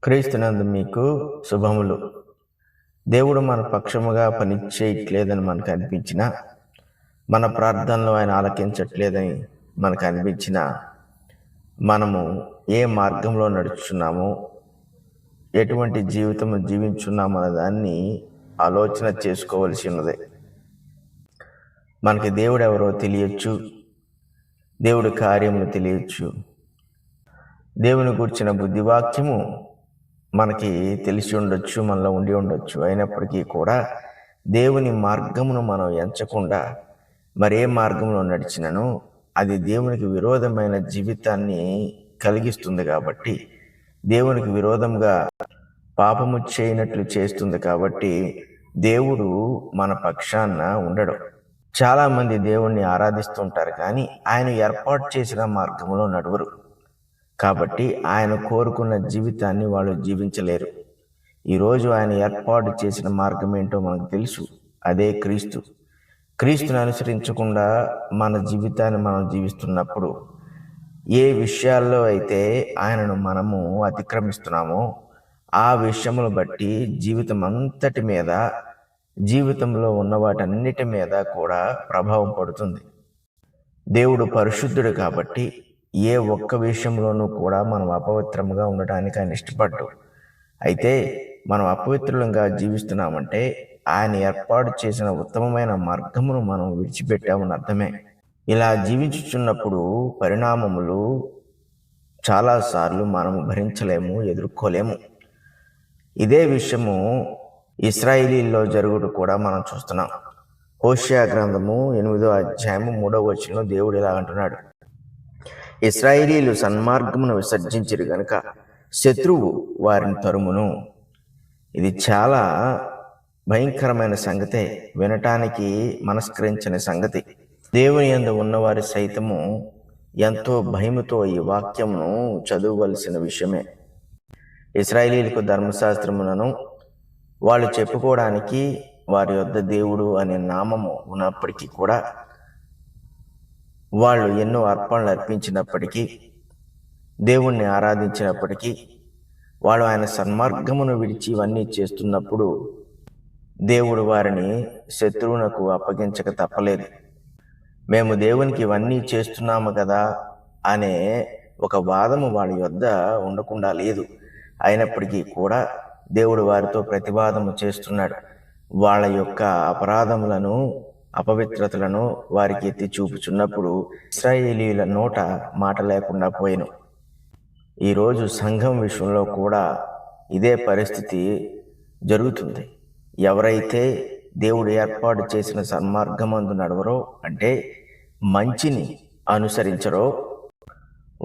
క్రీస్తునందు మీకు శుభములు. దేవుడు మన పక్షముగా పని చేయట్లేదని మనకు అనిపించినా, మన ప్రార్థనలు ఆయన ఆలకించట్లేదని మనకు అనిపించినా, మనము ఏ మార్గంలో నడుచున్నామో, ఎటువంటి జీవితం జీవించున్నామో అనే దాన్ని ఆలోచన చేసుకోవలసి ఉన్నది. మనకి దేవుడు ఎవరో తెలియచ్చు, దేవుడి కార్యములు తెలియచ్చు, దేవుని గురించిన బుద్ధివాక్యము మనకి తెలిసి ఉండొచ్చు, మనలో ఉండి ఉండొచ్చు. అయినప్పటికీ కూడా దేవుని మార్గమును మనం ఎంచకుండా మరే మార్గంలో నడిచినను అది దేవునికి విరోధమైన జీవితాన్ని కలిగిస్తుంది కాబట్టి, దేవునికి విరోధంగా పాపము చేయనట్లు చేస్తుంది కాబట్టి దేవుడు మన పక్షాన ఉండడు. చాలామంది దేవుణ్ణి ఆరాధిస్తుంటారు, కానీ ఆయన ఏర్పాటు చేసిన మార్గంలో నడువరు. కాబట్టి ఆయన కోరుకున్న జీవితాన్ని వాళ్ళు జీవించలేరు. ఈరోజు ఆయన ఏర్పాటు చేసిన మార్గం ఏంటో మనకు తెలుసు, అదే క్రీస్తు. క్రీస్తుని అనుసరించకుండా మన జీవితాన్ని మనం జీవిస్తున్నప్పుడు ఏ విషయాల్లో అయితే ఆయనను మనము అతిక్రమిస్తున్నామో ఆ విషయములు బట్టి జీవితం అంతటి మీద, జీవితంలో ఉన్న వాటన్నిటి మీద కూడా ప్రభావం పడుతుంది. దేవుడు పరిశుద్ధుడు కాబట్టి ఏ ఒక్క విషయంలోనూ కూడా మనం అపవిత్రంగా ఉండటానికి ఆయన ఇష్టపడ్డు. అయితే మనం అపవిత్రులంగా జీవిస్తున్నామంటే ఆయన ఏర్పాటు చేసిన ఉత్తమమైన మార్గమును మనం విడిచిపెట్టామని అర్థమే. ఇలా జీవించుచున్నప్పుడు పరిణామములు చాలాసార్లు మనము భరించలేము, ఎదుర్కోలేము. ఇదే విషయము ఇశ్రాయేలీల్లో జరుగుడు కూడా మనం చూస్తున్నాం. హోషేయ గ్రంథము 8వ అధ్యాయము 3వ వచనంలో దేవుడు ఇలా అంటున్నాడు, ఇశ్రాయేలీలు సన్మార్గమును విసర్జించిరు గనుక శత్రువు వారిని తరుమును. ఇది చాలా భయంకరమైన సంగతే, వినటానికి మనస్కరించని సంగతి. దేవుని యందు ఉన్నవారి సైతము ఎంతో భయముతో ఈ వాక్యమును చదవవలసిన విషయమే. ఇశ్రాయేలీలకు ధర్మశాస్త్రములను వాళ్ళు చెప్పుకోవడానికి వారి యొద్ద దేవుడు అనే నామము ఉన్నప్పటికీ కూడా, వాళ్ళు ఎన్నో అర్పణలు అర్పించినప్పటికీ, దేవుణ్ణి ఆరాధించినప్పటికీ, వాళ్ళు ఆయన సన్మార్గమును విడిచి ఇవన్నీ చేస్తున్నప్పుడు దేవుడు వారిని శత్రువునకు అప్పగించక తప్పలేదు. మేము దేవునికి ఇవన్నీ చేస్తున్నాము కదా అనే ఒక వాదము వాళ్ళ యొద్ద ఉండకుండా లేదు. అయినప్పటికీ కూడా దేవుడు వారితో ప్రతివాదము చేస్తున్నాడు. వాళ్ళ యొక్క అపరాధములను, అపవిత్రతలను వారికి ఎత్తి చూపుచున్నప్పుడు ఇశ్రాయేలీల నోట మాట లేకుండా పోయెను. ఈరోజు సంఘం విషయంలో కూడా ఇదే పరిస్థితి జరుగుతుంది. ఎవరైతే దేవుడు ఏర్పాటు చేసిన సన్మార్గమందు నడవరో, అంటే మంచిని అనుసరించరో,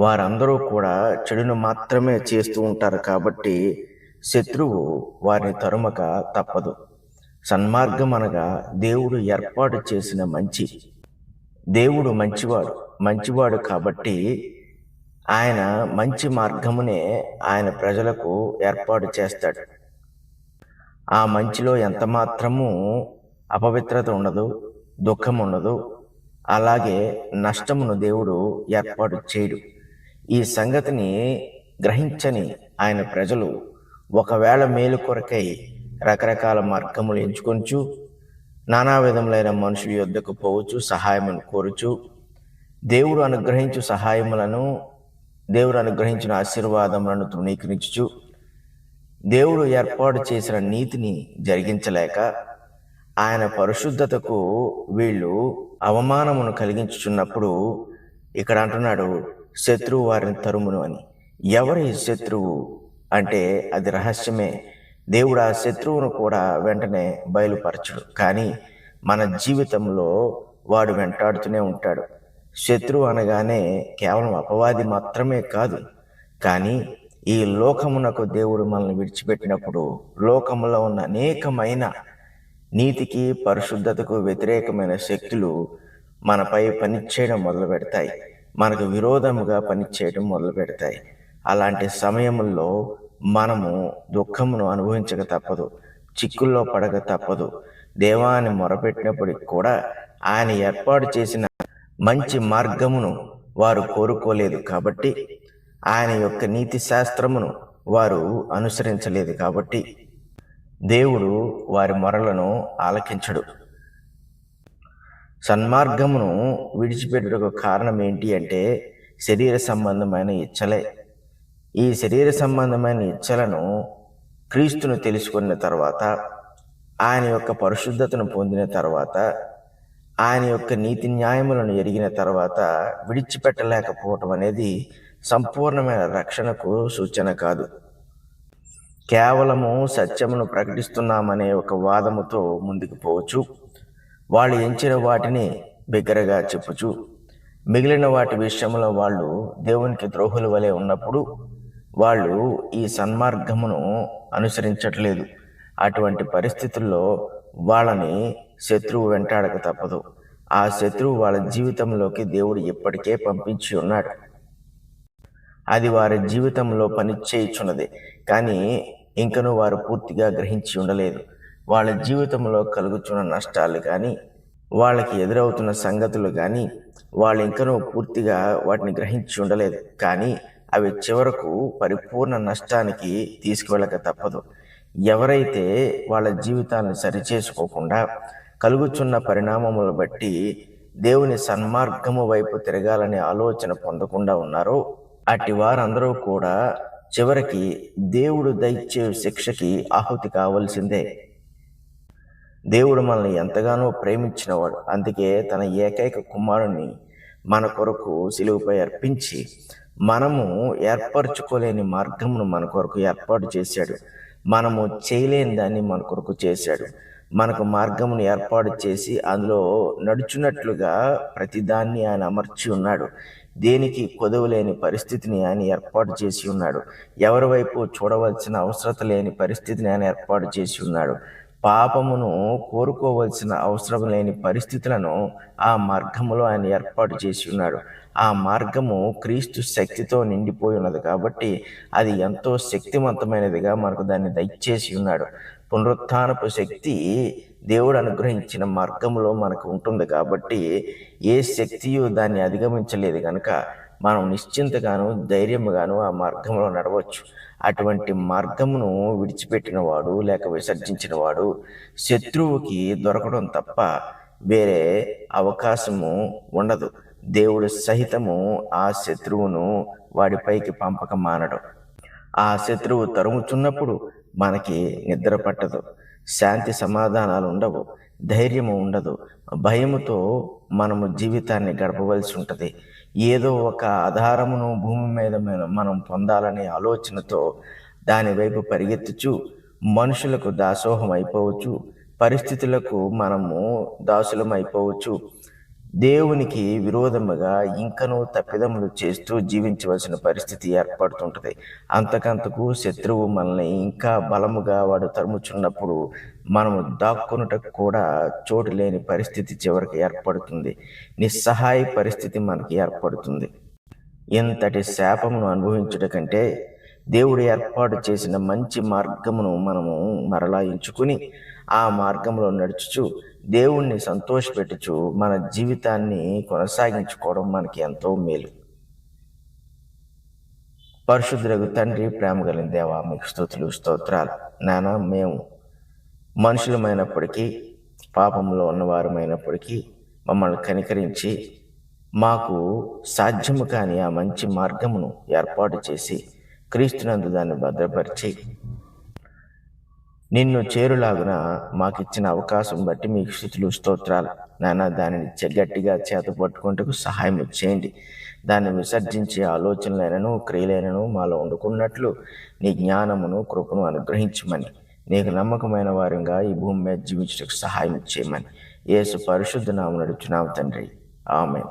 వారందరూ కూడా చెడును మాత్రమే చేస్తూ ఉంటారు. కాబట్టి శత్రువు వారిని తరుమక తప్పదు. సన్మార్గం అనగా దేవుడు ఏర్పాటు చేసిన మంచి. దేవుడు మంచివాడు కాబట్టి ఆయన మంచి మార్గమునే ఆయన ప్రజలకు ఏర్పాటు చేస్తాడు. ఆ మంచిలో ఎంత మాత్రము అపవిత్రత ఉండదు, దుఃఖం ఉండదు, అలాగే నష్టమును దేవుడు ఏర్పాటు చేయడు. ఈ సంగతిని గ్రహించని ఆయన ప్రజలు ఒకవేళ మేలు కొరకై రకరకాల మార్గములు ఎంచుకొంచు, నానా విధములైన మనుషుల యొద్దకు పోవచ్చు, సహాయమును కోరుచు, దేవుడు అనుగ్రహించు సహాయములను, దేవుడు అనుగ్రహించిన ఆశీర్వాదములను తృణీకరించుచు, దేవుడు ఏర్పాటు చేసిన నీతిని జరిగించలేక ఆయన పరిశుద్ధతకు వీళ్ళు అవమానమును కలిగించుచున్నప్పుడు ఇక్కడ అంటున్నాడు, శత్రువు వారిని తరుమును అని. ఎవరి శత్రువు అంటే అది రహస్యమే. దేవుడు ఆ శత్రువును కూడా వెంటనే బయలుపరచడు, కానీ మన జీవితంలో వాడు వెంటాడుతూనే ఉంటాడు. శత్రువు అనగానే కేవలం అపవాది మాత్రమే కాదు, కానీ ఈ లోకమునకు దేవుడు మనల్ని విడిచిపెట్టినప్పుడు లోకములో ఉన్న అనేకమైన నీతికి, పరిశుద్ధతకు వ్యతిరేకమైన శక్తులు మనపై పనిచేయడం మొదలు పెడతాయి, మనకు విరోధముగా పనిచేయడం మొదలు పెడతాయి. అలాంటి సమయంలో మనము దుఃఖమును అనుభవించక తప్పదు, చిక్కుల్లో పడక తప్పదు. దేవాన్ని మొరపెట్టినప్పటికి కూడా ఆయన ఏర్పాటు చేసిన మంచి మార్గమును వారు కోరుకోలేదు. కాబట్టి ఆయన యొక్క నీతి శాస్త్రమును వారు అనుసరించలేదు కాబట్టి దేవుడు వారి మొరలను ఆలకించడు. సన్మార్గమును విడిచిపెట్టుటకు కారణం ఏంటి అంటే శరీర సంబంధమైన ఇచ్చలే. ఈ శరీర సంబంధమైన ఇచ్చలను క్రీస్తును తెలుసుకున్న తర్వాత, ఆయన యొక్క పరిశుద్ధతను పొందిన తర్వాత, ఆయన యొక్క నీతి న్యాయములను ఎరిగిన తర్వాత విడిచిపెట్టలేకపోవటం అనేది సంపూర్ణమైన రక్షణకు సూచన కాదు. కేవలము సత్యమును ప్రకటిస్తున్నామనే ఒక వాదముతో ముందుకు పోవచ్చు. వాళ్ళు ఎంచిన వాటిని బిగ్గరగా చెప్పుచు మిగిలిన వాటి విషయంలో వాళ్ళు దేవునికి ద్రోహుల వలె ఉన్నప్పుడు వాళ్ళు ఈ సన్మార్గమును అనుసరించట్లేదు. అటువంటి పరిస్థితుల్లో వాళ్ళని శత్రువు వెంటాడక తప్పదు. ఆ శత్రువు వాళ్ళ జీవితంలోకి దేవుడు ఇప్పటికే పంపించి ఉన్నాడు. అది వారి జీవితంలో పనిచేయుచున్నది, కానీ ఇంకనూ వారు పూర్తిగా గ్రహించి ఉండలేదు. వాళ్ళ జీవితంలో కలుగుతున్న నష్టాలు కానీ, వాళ్ళకి ఎదురవుతున్న సంగతులు కానీ వాళ్ళు ఇంకనూ పూర్తిగా వాటిని గ్రహించి ఉండలేదు. కానీ అవి చివరకు పరిపూర్ణ నష్టానికి తీసుకువెళ్ళక తప్పదు. ఎవరైతే వాళ్ళ జీవితాన్ని సరిచేసుకోకుండా కలుగుచున్న పరిణామములను బట్టి దేవుని సన్మార్గము వైపు తిరగాలనే ఆలోచన పొందకుండా ఉన్నారో అట్టి వారందరూ కూడా చివరికి దేవుడు దయచే శిక్షకి ఆహుతి కావలసిందే. దేవుడు మనల్ని ఎంతగానో ప్రేమించినవాడు. అందుకే తన ఏకైక కుమారుణ్ణి మన కొరకు సిలువపై అర్పించి మనము ఏర్పరచుకోలేని మార్గమును మన కొరకు ఏర్పాటు చేశాడు. మనము చేయలేని దాన్ని మన కొరకు చేశాడు. మనకు మార్గమును ఏర్పాటు చేసి అందులో నడుచున్నట్లుగా ప్రతిదాన్ని ఆయన అమర్చి ఉన్నాడు. దేనికి కొదవలేని పరిస్థితిని ఆయన ఏర్పాటు చేసి ఉన్నాడు. ఎవరి వైపు చూడవలసిన అవసరత లేని పరిస్థితిని ఆయన ఏర్పాటు చేసి ఉన్నాడు. పాపమును కోరుకోవలసిన అవసరం లేని పరిస్థితులను ఆ మార్గములో ఆయన ఏర్పాటు చేసి ఉన్నాడు. ఆ మార్గము క్రీస్తు శక్తితో నిండిపోయి ఉన్నది కాబట్టి అది ఎంతో శక్తివంతమైనదిగా మనకు దాన్ని దయచేసి ఉన్నాడు. పునరుత్థానపు శక్తి దేవుడు అనుగ్రహించిన మార్గంలో మనకు ఉంటుంది కాబట్టి ఏ శక్తియు దాన్ని అధిగమించలేదు కనుక మనం నిశ్చింతగాను ధైర్యముగాను ఆ మార్గంలో నడవచ్చు. అటువంటి మార్గమును విడిచిపెట్టిన వాడు లేక విసర్జించిన వాడు శత్రువుకి దొరకడం తప్ప వేరే అవకాశము ఉండదు. దేవుడు సహితము ఆ శత్రువును వాడిపైకి పంపక మానడు. ఆ శత్రువు తరుముచున్నప్పుడు మనకి నిద్ర పట్టదు, శాంతి సమాధానాలు ఉండవు, ధైర్యము ఉండదు. భయముతో మనము జీవితాన్ని గడపవలసి ఉంటుంది. ఏదో ఒక ఆధారమును భూమి మీద మనం పొందాలనే ఆలోచనతో దాని వైపు పరిగెత్తుచు మనుషులకు దాసోహం అయిపోవచ్చు, పరిస్థితులకు మనము దాసులం అయిపోవచ్చు. దేవునికి విరోధముగా ఇంకనూ తప్పిదములు చేస్తూ జీవించవలసిన పరిస్థితి ఏర్పడుతుంటుంది. అంతకంతకు శత్రువు మనల్ని ఇంకా బలముగా వాడు తరుముచున్నప్పుడు మనము దాక్కునుటకు కూడా చోటు లేని పరిస్థితి చివరికి ఏర్పడుతుంది. నిస్సహాయ పరిస్థితి మనకి ఏర్పడుతుంది. ఇంతటి శాపమును అనుభవించుట కంటే దేవుడు ఏర్పాటు చేసిన మంచి మార్గమును మనము మరలా ఎంచుకుని ఆ మార్గంలో నడుచుచు దేవుణ్ణి సంతోషపెట్టుచు మన జీవితాన్ని కొనసాగించుకోవడం మనకి ఎంతో మేలు. పరిశుద్ధులకు తండ్రి, ప్రేమ కలిగిన దేవా, మీకు స్తుతులు స్తోత్రాలు. నాన్న, మేము మనుషులమైనప్పటికీ పాపంలో ఉన్నవారమైనప్పటికీ మమ్మల్ని కనికరించి మాకు సాధ్యము కాని ఆ మంచి మార్గమును ఏర్పాటు చేసి క్రీస్తునందు దాన్ని భద్రపరిచి నిన్ను చేరులాగున మాకిచ్చిన అవకాశం బట్టి మీకు స్తుతులు స్తోత్రాలు. నాన్న, దానిని గట్టిగా చేత పట్టుకుంటూ సహాయం చేయండి. దాన్ని విసర్జించే ఆలోచనలైనను క్రియలైనను మాలో వండుకున్నట్లు నీ జ్ఞానమును కృపను అనుగ్రహించమని, నీకు నమ్మకమైన వారంగా ఈ భూమి మీద జీవించడానికి సహాయం చేయమని యేసు పరిశుద్ధ నామమున అడుగుచున్నాము తండ్రి. ఆమేన్.